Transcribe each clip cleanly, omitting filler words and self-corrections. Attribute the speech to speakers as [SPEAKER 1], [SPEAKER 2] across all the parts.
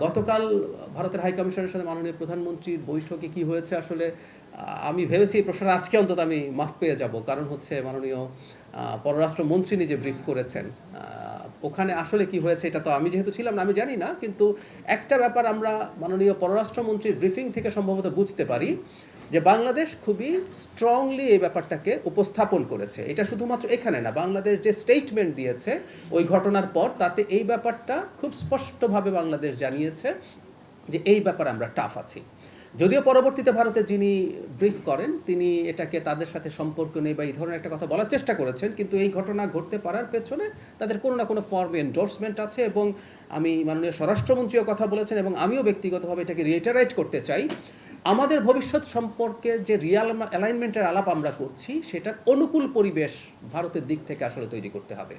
[SPEAKER 1] গতকাল ভারতের হাই কমিশনের সাথে মাননীয় প্রধানমন্ত্রীর বৈঠকে কি হয়েছে আসলে আমি ভেবেছি এই প্রশ্নটা আজকে অন্তত আমি মাফ পেয়ে যাব, কারণ হচ্ছে মাননীয় পররাষ্ট্রমন্ত্রী নিজে ব্রিফ করেছেন। ওখানে আসলে কি হয়েছে এটা তো আমি যেহেতু ছিলাম না আমি জানি না, কিন্তু একটা ব্যাপার আমরা মাননীয় পররাষ্ট্রমন্ত্রীর ব্রিফিং থেকে সম্ভবত বুঝতে পারি যে বাংলাদেশ খুবই স্ট্রংলি এই ব্যাপারটাকে উপস্থাপন করেছে। এটা শুধুমাত্র এখানে না, বাংলাদেশ যে স্টেটমেন্ট দিয়েছে ওই ঘটনার পর তাতে এই ব্যাপারটা খুব স্পষ্টভাবে বাংলাদেশ জানিয়েছে যে এই ব্যাপারে আমরা টাফ আছি। যদিও পরবর্তীতে ভারতের যিনি ব্রিফ করেন তিনি এটাকে তাদের সাথে সম্পর্ক নেই বা এই ধরনের একটা কথা বলার চেষ্টা করেছেন, কিন্তু এই ঘটনা ঘটতে পারার পেছনে তাদের কোনো না কোনো ফর্ম এন্ডোর্সমেন্ট আছে এবং আমি মাননীয় স্বরাষ্ট্রমন্ত্রীও কথা বলেছেন এবং আমিও ব্যক্তিগতভাবে এটাকে রিইটারেট করতে চাই। আমাদের ভবিষ্যৎ সম্পর্কে যে রিয়াল অ্যালাইনমেন্টের আলাপ আমরা করছি সেটার অনুকূল পরিবেশ ভারতের দিক থেকে আসলে তৈরি করতে হবে।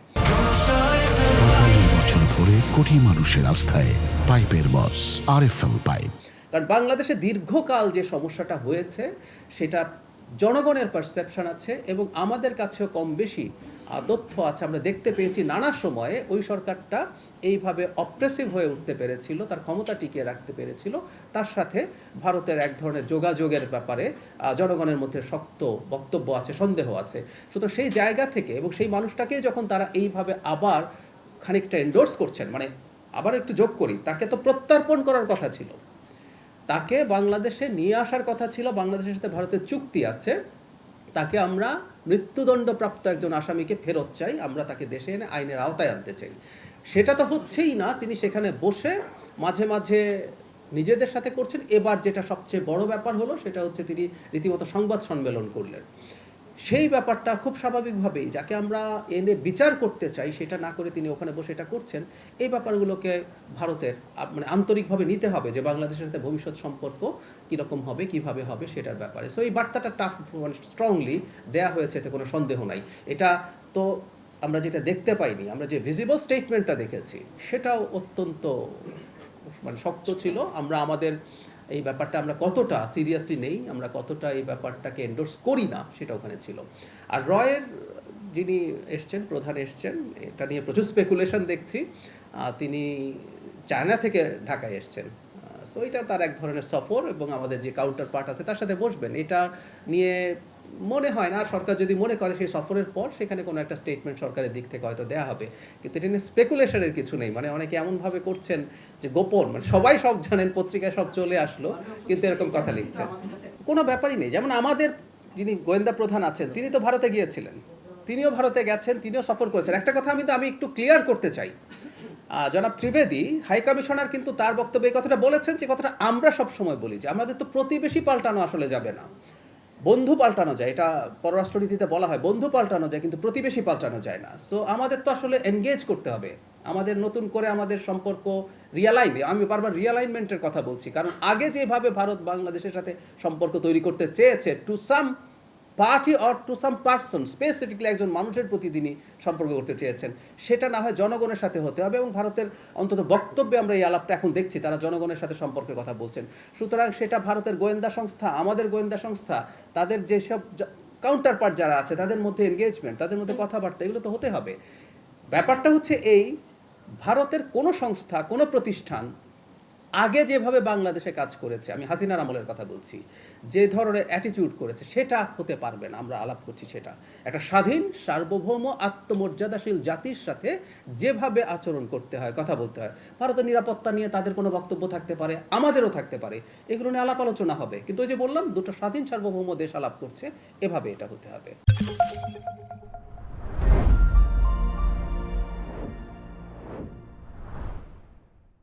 [SPEAKER 2] ৪৫ বছর ধরে কোটি মানুষের আস্থায় পাইপের বস আরএফএল পাইপ।
[SPEAKER 1] কারণ বাংলাদেশে দীর্ঘকাল যে সমস্যাটা হয়েছে সেটা জনগণের পারসেপশন আছে এবং আমাদের কাছেও কম বেশি তথ্য আছে। আমরা দেখতে পেয়েছি নানা সময়ে ওই সরকারটা এইভাবে অপ্রেসিভ হয়ে উঠতে পেরেছিল, তার ক্ষমতা টিকিয়ে রাখতে পেরেছিল, তার সাথে ভারতের এক ধরনের যোগাযোগের ব্যাপারে জনগণের মধ্যে শক্ত বক্তব্য আছে, সন্দেহ আছে। সুতরাং সেই জায়গা থেকে এবং সেই মানুষটাকেই যখন তারা এইভাবে আবার খানিকটা এন্ডোর্স করছেন, মানে আবার একটু যোগ করি, তাকে তো প্রত্যর্পণ করার কথা ছিল, তাকে বাংলাদেশে নিয়ে আসার কথা ছিল, বাংলাদেশের সাথে ভারতের চুক্তি আছে, তাকে আমরা মৃত্যুদণ্ডপ্রাপ্ত একজন আসামিকে ফেরত চাই, আমরা তাকে দেশে এনে আইনের আওতায় আনতে চাই। সেটা তো হচ্ছেই না, তিনি সেখানে বসে মাঝে মাঝে নিজেদের সাথে করছেন। এবার যেটা সবচেয়ে বড় ব্যাপার হলো সেটা হচ্ছে তিনি রীতিমতো সংবাদ সম্মেলন করলেন। সেই ব্যাপারটা খুব স্বাভাবিকভাবেই যাকে আমরা এনে বিচার করতে চাই সেটা না করে তিনি ওখানে বসে এটা করছেন। এই ব্যাপারগুলোকে ভারতের মানে আন্তরিকভাবে নিতে হবে যে বাংলাদেশের সাথে ভবিষ্যৎ সম্পর্ক কীরকম হবে, কিভাবে হবে সেটার ব্যাপারে। সো এই বার্তাটা টাফ মানে স্ট্রংলি দেয়া হয়েছে, এতে কোনো সন্দেহ নাই। এটা তো আমরা যেটা দেখতে পাইনি, আমরা যে ভিজিবল স্টেটমেন্টটা দেখেছি সেটাও অত্যন্ত মানে শক্ত ছিল। আমরা আমাদের এই ব্যাপারটা আমরা কতটা সিরিয়াসলি নেই, আমরা কতটা এই ব্যাপারটাকে এন্ডোর্স করি না সেটা ওখানে ছিল। আর রয়ের যিনি এসছেন, প্রধান এসছেন, এটা নিয়ে প্রচুর স্পেকুলেশন দেখছি। তিনি চায়না থেকে ঢাকায় এসছেন। সো এটা তার এক ধরনের সফর এবং আমাদের যে কাউন্টার পার্ট আছে তার সাথে বসবেন। এটা নিয়ে মনে হয় না সরকার যদি মনে করে সেই সফরের পর সেখানে কোনো একটা স্টেটমেন্ট সরকারের দিক থেকে হয়তো দেওয়া হবে, কিন্তু এটা নিয়ে স্পেকুলেশনের কিছু নেই। মানে অনেকে এমনভাবে করছেন যে গোপন, মানে সবাই সব জানেন, পত্রিকায় সব চলে আসলো, কিন্তু এরকম কথা লিখছেন, কোনো ব্যাপারই নেই। যেমন আমাদের যিনি গোয়েন্দা প্রধান আছেন তিনি তো ভারতে গিয়েছিলেন, তিনিও ভারতে গেছেন, তিনিও সফর করেছেন। একটা কথা আমি একটু ক্লিয়ার করতে চাই, জনাব ত্রিবেদী হাই কমিশনার কিন্তু তার বক্তব্যে এই কথাটা বলেছেন যে কথাটা আমরা সব সময় বলি যে আমাদের তো প্রতিবেশী পাল্টানো আসলে যাবে না, বন্ধু পাল্টানো যায়, এটা পররাষ্ট্রনীতিতে বলা হয় বন্ধু পাল্টানো যায় কিন্তু প্রতিবেশী পাল্টানো যায় না। সো আমাদের তো আসলে এনগেজ করতে হবে, আমাদের নতুন করে আমাদের সম্পর্ক রিয়ালাইন, আমি বারবার রিয়ালাইনমেন্টের কথা বলছি, কারণ আগে যেভাবে ভারত বাংলাদেশের সাথে সম্পর্ক তৈরি করতে চেয়েছে to some party or to some person, specifically একজন মানুষের প্রতি তিনি সম্পর্ক করতে চেয়েছেন, সেটা না হয় জনগণের সাথে হতে হবে। এবং ভারতের অন্তত বক্তব্যে আমরা এই আলাপটা এখন দেখছি, তারা জনগণের সাথে সম্পর্কের কথা বলছেন। সুতরাং সেটা ভারতের গোয়েন্দা সংস্থা, আমাদের গোয়েন্দা সংস্থা, তাদের যেসব কাউন্টার পার্ট যারা আছে তাদের মধ্যে এনগেজমেন্ট, তাদের মধ্যে কথাবার্তা, এগুলো তো হতে হবে। ব্যাপারটা হচ্ছে এই, ভারতের কোনো সংস্থা, কোনো প্রতিষ্ঠান আগে যেভাবে বাংলাদেশে কাজ করেছে, আমি হাসিনার আমলের কথা বলছি, যে ধরনের অ্যাটিটিউড করেছে সেটা হতে পারবে না। আমরা আলাপ করছি সেটা একটা স্বাধীন সার্বভৌম আত্মমর্যাদাশীল জাতির সাথে যেভাবে আচরণ করতে হয়, কথা বলতে হয়। ভারতের নিরাপত্তা নিয়ে তাদের কোনো বক্তব্য থাকতে পারে, আমাদেরও থাকতে পারে, এগুলো নিয়ে আলাপ আলোচনা হবে, কিন্তু ওই যে বললাম দুটো স্বাধীন সার্বভৌম দেশ আলাপ করছে, এভাবে এটা হতে হবে।